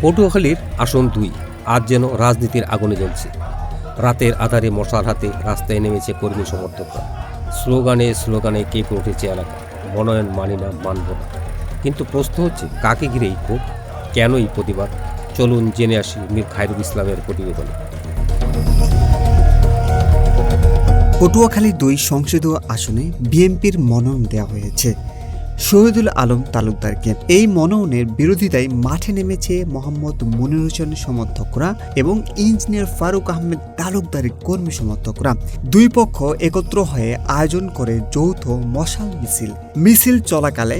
পটুয়াখালীর আসন ২ আজ যেন রাজনীতির আগুনে জ্বলছে। রাতের আধারে মশার হাতে রাস্তায় নেমেছে কর্মী সমর্থকরা। স্লোগানে স্লোগানে কেঁপে উঠেছে এলাকা। মনোনয়ন মানি না, মানব না। কিন্তু প্রশ্ন হচ্ছে, কাকে ঘিরে এই ক্ষোভ, কেন এই প্রতিবাদ? চলুন জেনে আসি মীর খায়রুল ইসলামের প্রতিবেদনে। পটুয়াখালী ২ সংসদীয় আসনে বিএনপির মনোনয়ন দেওয়া হয়েছে শহীদুল আলম তালুকদারকে। এই মনোনয়নের বিরোধিতায় মাঠে নেমেছে মোহাম্মদ মনির হোসেনের সমর্থকরা এবং ইঞ্জিনিয়ার ফারুক আহমেদ তালুকদারের কর্মী সমর্থকরা। দুই পক্ষ একত্র হয়ে আয়োজন করে যৌথ মশাল মিছিল চলাকালে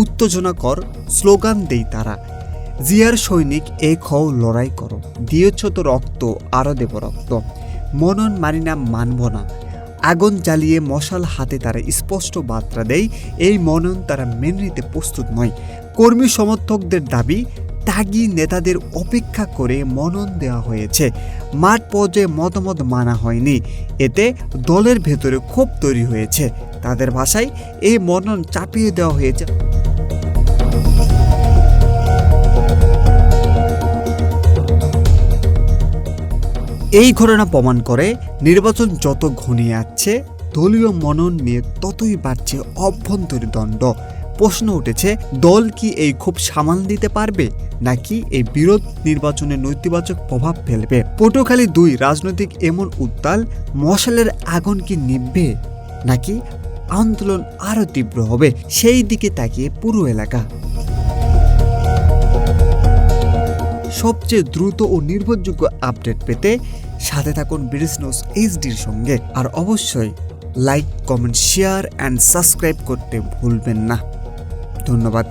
উত্তেজনাকর স্লোগান দেয় তারা। জিয়ার সৈনিক এক হও, লড়াই করো, দিয়েছ তো রক্ত, আরো দেব রক্ত, মনন মানি না, মানব না। আগুন জ্বালিয়ে মশাল হাতে তারা স্পষ্ট বার্তা দেয়, এই মনন তারা মেনে নিতে প্রস্তুত নয়। কর্মী সমর্থকদের দাবি, ত্যাগী নেতাদের অপেক্ষা করে মনন দেওয়া হয়েছে, মাঠ পর্যায়ে মতামত মানা হয়নি। এতে দলের ভেতরে ক্ষোভ তৈরি হয়েছে। তাদের ভাষায় এই মনন চাপিয়ে দেওয়া হয়েছে। এই ঘটনা প্রমাণ করে, নির্বাচন যত ঘনিয়ে আসছে দলীয় মনন নিয়ে ততই বাড়ছে অভ্যন্তরীণ দ্বন্দ্ব। প্রশ্ন উঠেছে, দল কি এই ক্ষোভ সামাল দিতে পারবে, নাকি এই বিরোধ নির্বাচনে নেতিবাচক প্রভাব ফেলবে? পটুয়াখালী ২ রাজনৈতিক এমন উত্তাল, মশালের আগুন কি নিভবে, নাকি আন্দোলন আরো তীব্র হবে? সেই দিকে তাকিয়ে পুরো এলাকা। সবচেয়ে দ্রুত ও নির্ভরযোগ্য আপডেট পেতে সাথে থাকুন বিডিস নিউজ এইচডির সঙ্গে। আর অবশ্যই like, comment, share and subscribe করতে ভুলবেন না। ধন্যবাদ।